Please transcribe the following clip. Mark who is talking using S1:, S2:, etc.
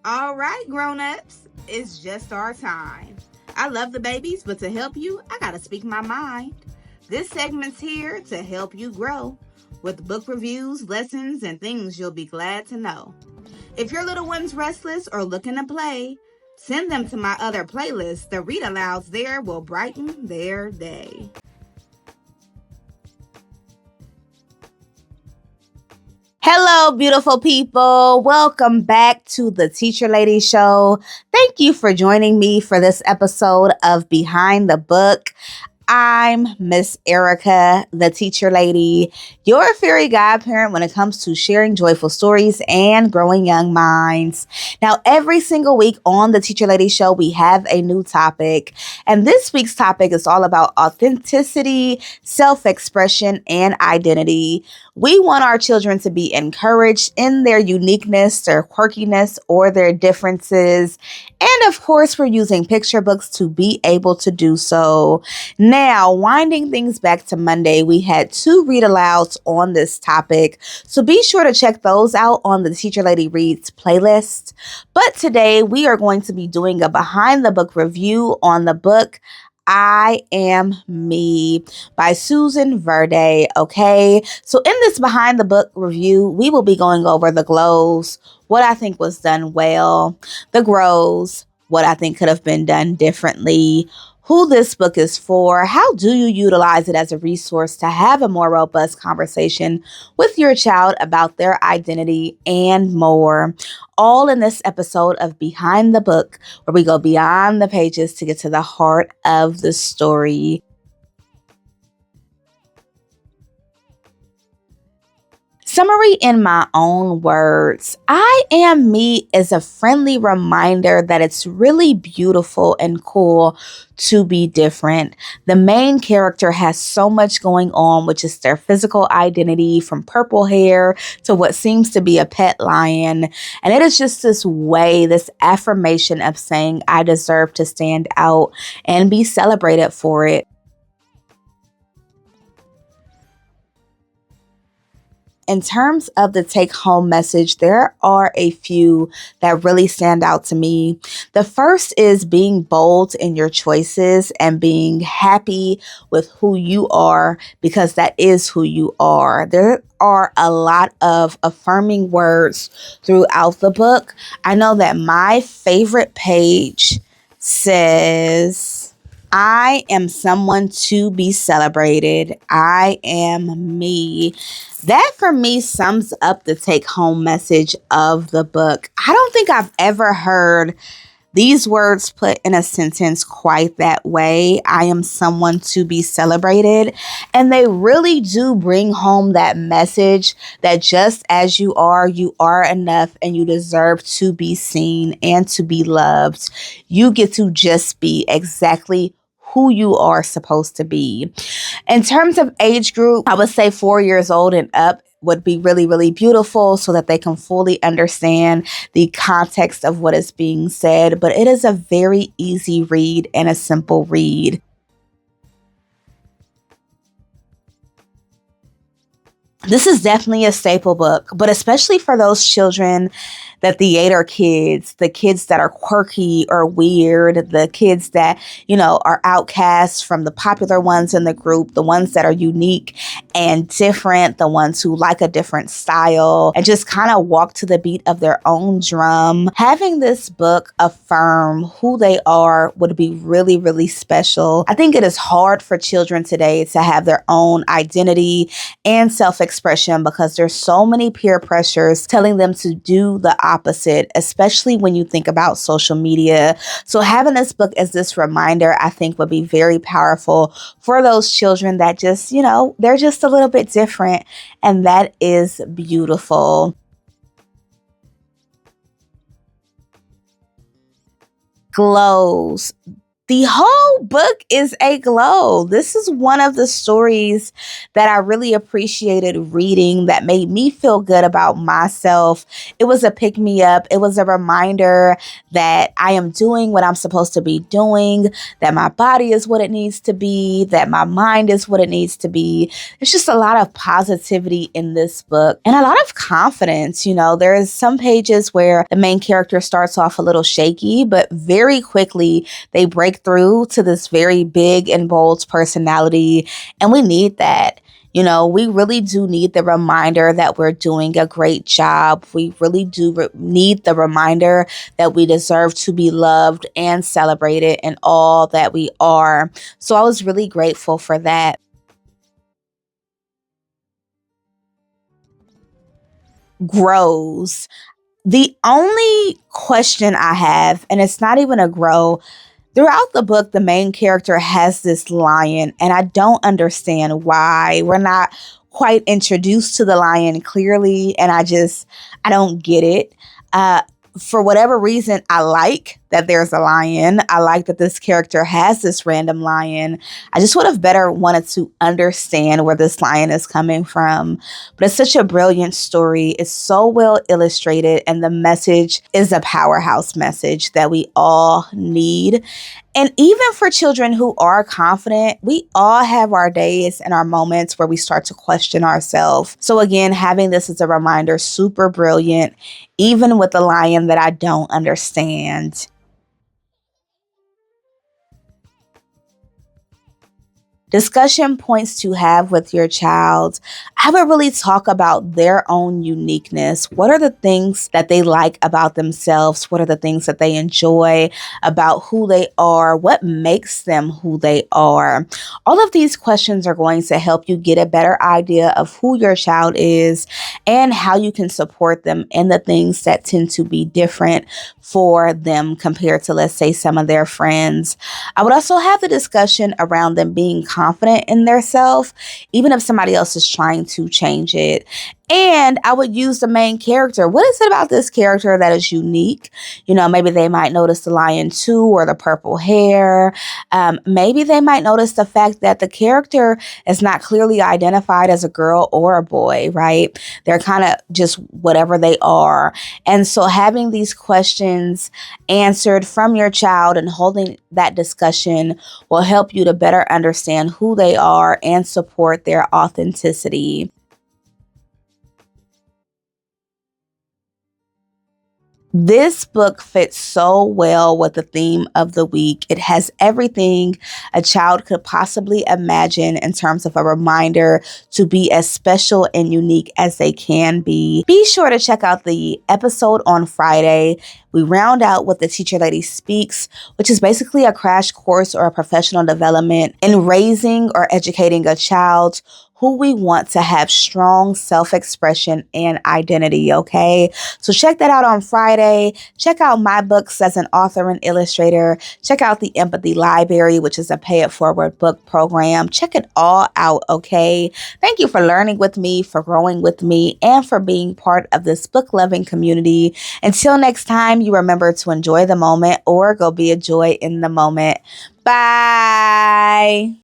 S1: All right, grown-ups, it's just our time. I love the babies, but to help you, I gotta speak my mind. This segment's here to help you grow with book reviews, lessons, and things you'll be glad to know. If your little one's restless or looking to play, send them to my other playlist. The read-alouds there will brighten their day. Hello, beautiful people. Welcome back to the Teacher Lady Show. Thank you for joining me for this episode of Behind the Book. I'm Miss Erica, the teacher lady, your fairy godparent when it comes to sharing joyful stories and growing young minds. Now, every single week on the Teacher Lady Show, we have a new topic. And this week's topic is all about authenticity, self-expression, and identity. We want our children to be encouraged in their uniqueness, their quirkiness, or their differences. And of course, we're using picture books to be able to do so. Now, winding things back to Monday, we had 2 read-alouds on this topic, so be sure to check those out on the Teacher Lady Reads playlist. But today, we are going to be doing a behind-the-book review on the book I Am Me by Susan Verde, okay? So in this behind-the-book review, we will be going over the glows, what I think was done well, the grows, what I think could have been done differently, who this book is for, how do you utilize it as a resource to have a more robust conversation with your child about their identity, and more. All in this episode of Behind the Book, where we go beyond the pages to get to the heart of the story. Summary in my own words. I Am Me is a friendly reminder that it's really beautiful and cool to be different. The main character has so much going on, which is their physical identity, from purple hair to what seems to be a pet lion. And it is just this way, this affirmation of saying, I deserve to stand out and be celebrated for it. In terms of the take home message, there are a few that really stand out to me. The first is being bold in your choices and being happy with who you are, because that is who you are. There are a lot of affirming words throughout the book. I know that my favorite page says, I am someone to be celebrated. I am me. That for me sums up the take home message of the book. I don't think I've ever heard these words put in a sentence quite that way. I am someone to be celebrated. And they really do bring home that message that just as you are enough, and you deserve to be seen and to be loved. You get to just be exactly who you are supposed to be. In terms of age group, I would say 4 years old and up would be really, really beautiful, so that they can fully understand the context of what is being said. But it is a very easy read and a simple read. This is definitely a staple book, but especially for those children, the theater kids, the kids that are quirky or weird, the kids that, are outcasts from the popular ones in the group, the ones that are unique and different, the ones who like a different style and just kind of walk to the beat of their own drum. Having this book affirm who they are would be really, really special. I think it is hard for children today to have their own identity and self-expression, because there's so many peer pressures telling them to do the opposite, especially when you think about social media. So having this book as this reminder, I think, would be very powerful for those children that just, they're just a little bit different, and that is beautiful. Glows. The whole book is a glow. This is one of the stories that I really appreciated reading that made me feel good about myself. It was a pick me up. It was a reminder that I am doing what I'm supposed to be doing, that my body is what it needs to be, that my mind is what it needs to be. There's just a lot of positivity in this book and a lot of confidence. There is some pages where the main character starts off a little shaky, but very quickly they break through to this very big and bold personality. And we need that. We really do need the reminder that we're doing a great job. We really do need the reminder that we deserve to be loved and celebrated in all that we are. So I was really grateful for that. Grows. The only question I have, and it's not even a grow, throughout the book, the main character has this lion, and I don't understand why. We're not quite introduced to the lion clearly, and I don't get it. Uh, for whatever reason, I like that there's a lion. I like that this character has this random lion. I just would have better wanted to understand where this lion is coming from. But it's such a brilliant story. It's so well illustrated, and the message is a powerhouse message that we all need. And even for children who are confident, we all have our days and our moments where we start to question ourselves. So again, having this as a reminder, super brilliant, even with the lion that I don't understand. Discussion points to have with your child. I would really talk about their own uniqueness. What are the things that they like about themselves? What are the things that they enjoy about who they are? What makes them who they are? All of these questions are going to help you get a better idea of who your child is and how you can support them in the things that tend to be different for them compared to, let's say, some of their friends. I would also have the discussion around them being confident in their self, even if somebody else is trying to change it. And I would use the main character. What is it about this character that is unique? Maybe they might notice the lion too, or the purple hair. Maybe they might notice the fact that the character is not clearly identified as a girl or a boy, right? They're kind of just whatever they are. And so having these questions answered from your child and holding that discussion will help you to better understand who they are and support their authenticity. This book fits so well with the theme of the week. It has everything a child could possibly imagine in terms of a reminder to be as special and unique as they can be. Be sure to check out the episode on Friday. We round out with the Teacher Lady Speaks, which is basically a crash course or a professional development in raising or educating a child who we want to have strong self-expression and identity, okay? So check that out on Friday. Check out my books as an author and illustrator. Check out the Empathy Library, which is a pay-it-forward book program. Check it all out, okay? Thank you for learning with me, for growing with me, and for being part of this book-loving community. Until next time, you remember to enjoy the moment or go be a joy in the moment. Bye.